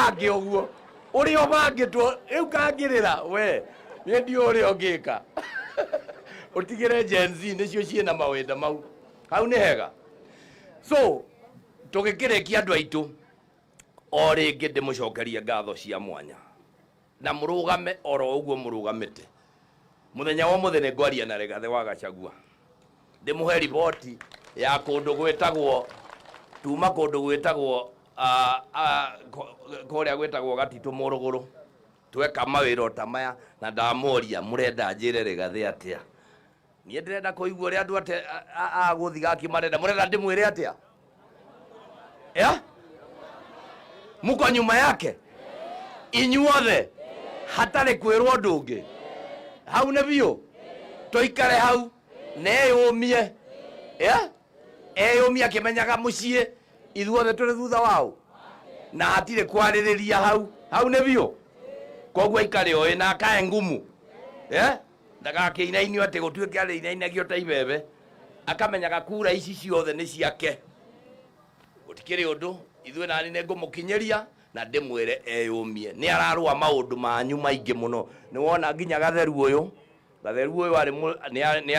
bangi oguo uri obangi to riu kangirira we ni ndio uri ogika utigire Gen Z nicio ciena mawenda mau hau ni hega so tugikirekia andu aitu o ringi ndimucokerie ngatho cia mwanya na murugame oro uguo murugamite muthenya wa muthenya ngwaria na Rigathi wa Gachagua ndimuhe riboti ya kundu gwetagwo tuma kundu gwetagwo koria gwetagwo Gatitu Muruguru tweka mawira ta maya na ndamoria murenda njire Rigathi atia nie ndirenda kuigua ri andu ate guthigaki marenda murenda ndimwire atia ya muko nyuma yake inyuothe hatari kwirwo ndungi hau ne bio toikare hau neyumie ya eyumie akimenyaga mucie ithuothe turi thutha wao na hatire kwaririria hau ne bio koguo ikare oe na kae ngumu ndaga kiinainio ati gutuike ari inainagio ta ibebe akamenyaga kura ici ciothe ni ciake gutikiri undu ithwe nani ne ngumukinyeria na ndimwire eyumie ni ararua maundu manyu maingi muno ni wona nginya Gatheru uyu ari ni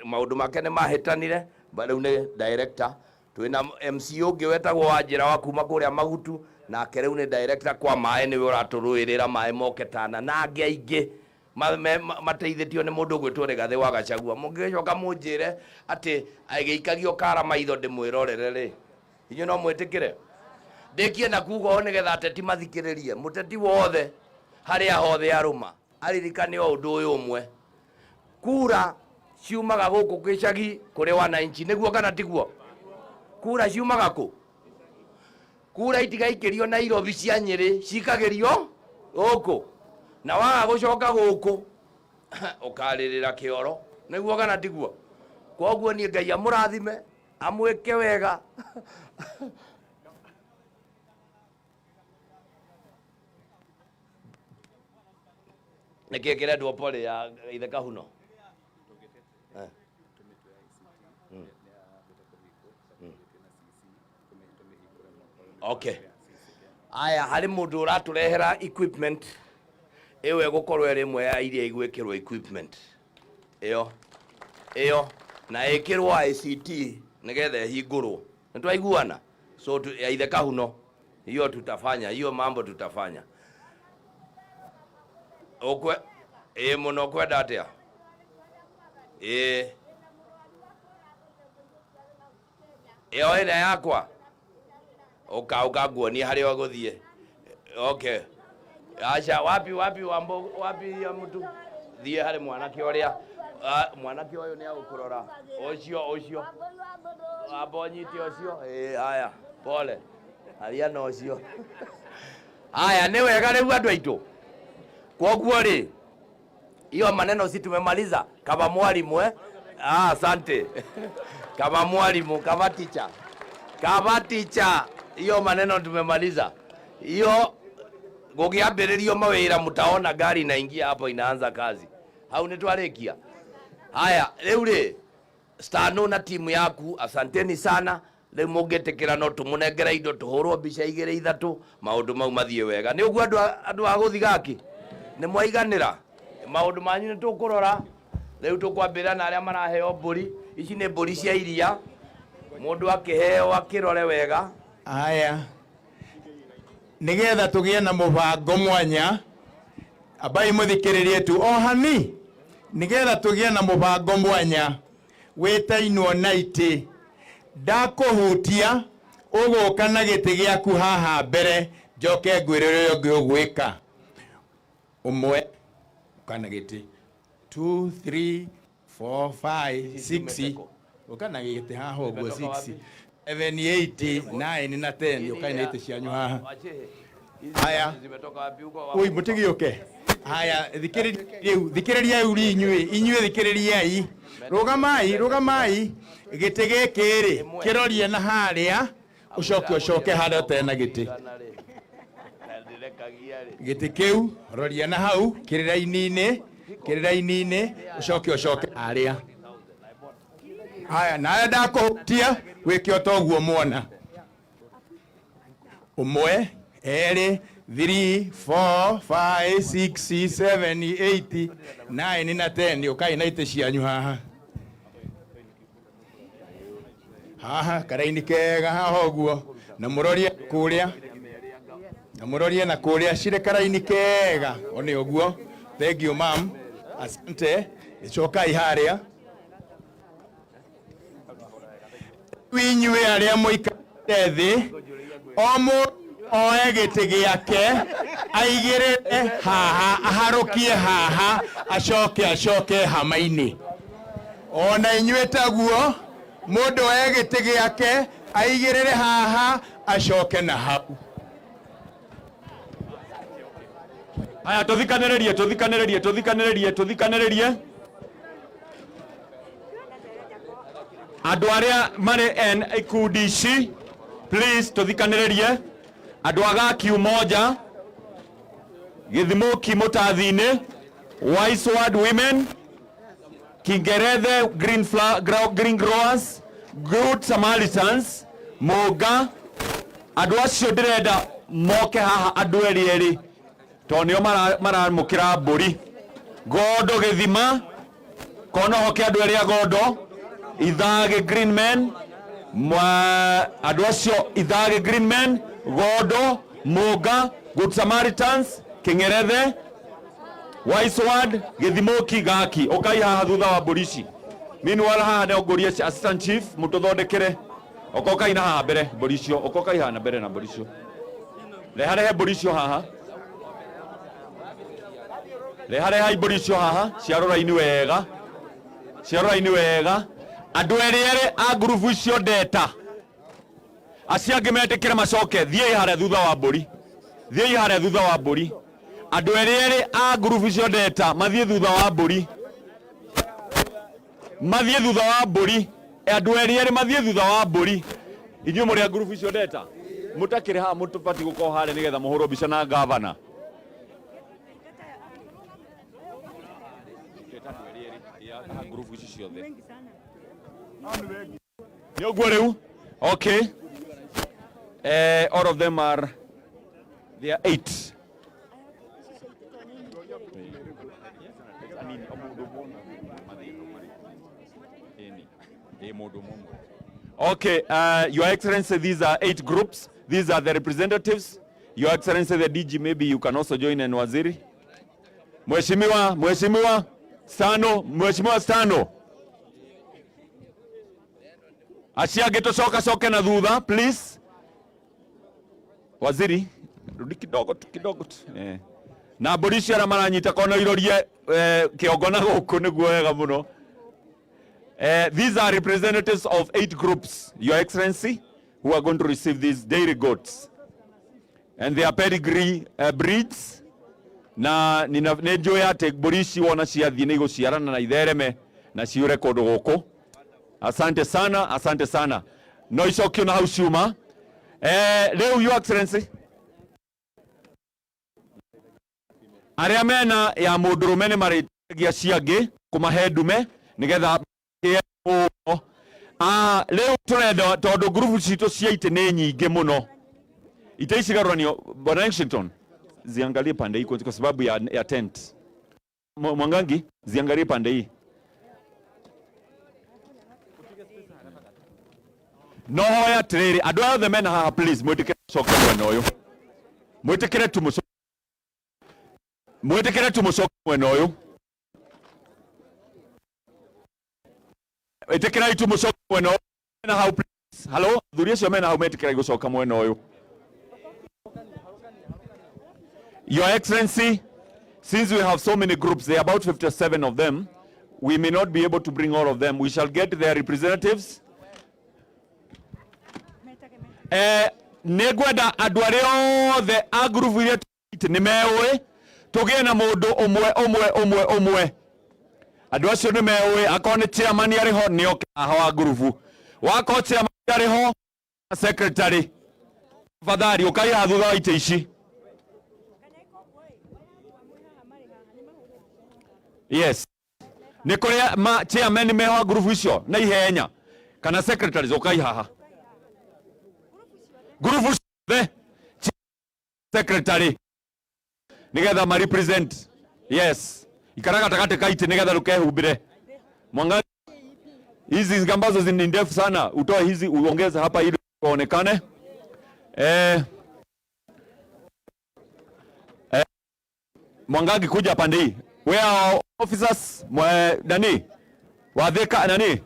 maundu make ni mahitanire bado ni director twina MC ungi wetagwo Wanjira wa kuma kuria Magutu na kereu ni director kwa mae ni uraturuirira mae moke tana na angi aingi mateithitio ni mundu gwitwo Rigathi wa Gachagua mungicoka munjire ati agiikagio kara maitho ndimwirorere ri inyu no mwitikire ndikie na kugo nigetha ateti mathikiririe muteti wothe haria hothe aruma aririkane o undu uyu umwe kura ciumaga guku gicagi kuri wananchi niguo kana tiguo kura ciumaga ku kura itigaikirio Nairobi cia Nyeri cikagerio guku na waga gucoka guku ukaririra kioro niguo kana tiguo koguo ni Ngai amurathime amwike wega niki kirendwo pole ya ithe Kahuno okay aya hari mundu uraturehera equipment ewe gukorwo rimwe ya iria igwikirwo equipment iyo na ikirwo ICT nigetha hingurwo nitwaiguana so ya ithe Kahuno hiyo tutafanya hiyo mambo tutafanya okwe muno kwenda atia iyo ina yakwa ukaguonia hari waguthie okay acha wapi wambo wapi ya mtu thie hari mwanake uria mwanake uyu ni agukurora ucio abonyiti ucio haya pole haria no ucio haya ni wega riu andu aitu koguo ri hiyo maneno si tumemaliza kama mwalimu asante kama mwalimu kama teacher hiyo maneno tumemaliza hiyo gugiambiririo mawira mutaona gari inaingia hapo inaanza kazi hau ni twarikia haya riu ri Stano na timu yaku asanteni sana riu mungetekera no tumunengera indo tuhurwo mbica igire ithatu maundu mau mathie wega ni uguo andu aguthigaki ni mwaiganira maundu manyu ni tukurora riu tukwambira na aria maraheo mburi ici ni mburi cia iria mundu akiheo akirore wega aya nigetha tugie na mubango mwanya abai muthikiririe tu ohani nigetha tugie na mubango mwanya wetainwo naiti ndakuhutia uguka na giti giaku haha mbere njoke ngwirire ungi ugwika umwe kana giti 2 3 4 5 6 ukana giti haha uguo 6 7 8 9 na 10 ukaina ite cianyu haha haya zimetoka wapi huko oi mutigioke haya thikiriria uri inyue thikiriria rugamai giti gikiri kirorie na haria ucoke haria tena giti kiu roria na hau kiriraini ucoke haria haya na ndakuhutia wike otoguo muona umwe eri 3, 4, 5, 6, 7, 8, 9 na 10 ukai na ite cianyu haha haha karaini kega haha uguo na murorie kuria na murorie na kuria cire karaini kega one uguo. Thank you ma'am, asante. Icokai haria winywe aria muikate thi omu oe gĩtĩ gĩake aigĩrĩre haha aharokie haha acoke hama-inĩ. Ona inyuĩ taguo mũndũ oe gĩtĩ gĩake aigĩrĩre haha acoke na hau. Aya tuthikanĩrĩrie andũ arĩa marĩ en ikundi ici, please tuthikanĩrĩrie. Andũ aga Kiumoja, Githimuki Mutathinĩ, Wiseward Women, Kingerethe Green Growers, Good Samaritans, Mũnga. Andũ acio ndĩrenda moke haha andũ erĩ tondũ nĩo maramũkĩra mbũri. Gondo Gĩthima, kono hoke andũ erĩ a Gondo, Ithage Green Men, andũ acio Ithage Green Men, Gondo, Mũnga, Good Samaritans, Kingerethe, Wiseward, Githimuki, Gaki. Okai haha thutha wa mbũri ici. Meanwhile haha nĩ ongoria Assistant Chief mũtũthondekere. Okokai na haha mbere mbũri icio. Okokai haha na mbere na mbũri icio. Reharehe mbũri icio haha. Reharehe mbũri icio haha. Ciarora-inĩ wega. Ciarora-inĩ wega. Andũ erĩ a ngurubu icio ndeta. Acio angĩ metĩkĩre macoke thiĩ harĩa thutha wa mbũri. Thiĩ harĩa thutha wa mbũri. Andũ erĩ a ngurubu icio ndeta mathiĩ thutha wa mbũri. Mathiĩ thutha wa mbũri. Andũ erĩ mathiĩ thutha wa mbũri. Inyuĩ mũrĩ a ngurubu icio ndeta mũtakĩrĩ haha mũtubati gũkorwo harĩa nĩgetha mũhũrwo mbica na ngavana. Ngurubu ici ciothe nĩ ũguo rĩu. Okay. All of them are, they are 8. Okay, Your Excellency, these are 8 groups. These are the representatives. Your Excellency, the DG, maybe you can also join and waziri. Mheshimiwa Stano. Aciage tucoke na thutha, please. Waziri, rudi kidogo tu. Na mbũri icio arĩa maranyita kono irorie kĩongona gũkũ nĩguo wega mũno. These are representatives of 8 groups, Your Excellency, who are going to receive these dairy goats. And they are pedigree breeds. Na nĩnjũĩ atĩ mbũri ici wona ciathiĩ nĩ igũciarana na ithereme na ciũre kũndũ gũkũ. Asante sana. No icokio na hau ciuma. Rĩu Your Excellency, arĩa mena ya mũndũrũme nĩ marĩtagia ciangĩ kũmahe ndume nĩgetha rĩu tũrenda tondũ ngurubu citũ cia itĩ nĩ nyingĩ mũno. Itĩ ici cigaruranio, Bwana Washington, ziangalie pande hii kwa sababu ya tent. Mwangangi, ziangalie pande hii. No hoya tiriri andũ othe mena haha, please mwĩtĩkĩre mũcoke mwena ũyũ. Mwĩtĩkĩre tu mũcoke mwena ũyũ. Mwĩtĩkĩrai tu mũcoke mwena ũyũ. Mena hau, please. Hello, thuri acio mena hau metĩkĩrai gũcoka mwena ũyũ. Your Excellency, since we have so many groups, there are about 57 of them, we may not be able to bring all of them. We shall get their representatives. Negwenda andũ arĩa othe a ngurubu iria nĩ meũĩ tũgĩe na mũndũ ũmwe. Andũ acio nĩ meũĩ, akorwo nĩ chairman arĩ ho nĩ oke haha wa ngurubu. Wakorwo chairman arĩ ho, secretary, tafadhali ũkai haha thutha wa itĩ ici. Yes. Nĩ kũrĩa chairman meho ngurubu icio na ihenya kana secretaries ũkai haha. Ngurubu ciothe secretary nigetha ma represent. Yes, ikaraga takate kaiti nigetha rukehumbire. Mwangagie hizi ambazo ni ndefu sana, utoe hizi uongeze hapa ili kuonekane. Mwangagie kuja pande hii. Where are officers? Nani? Wadhika nani?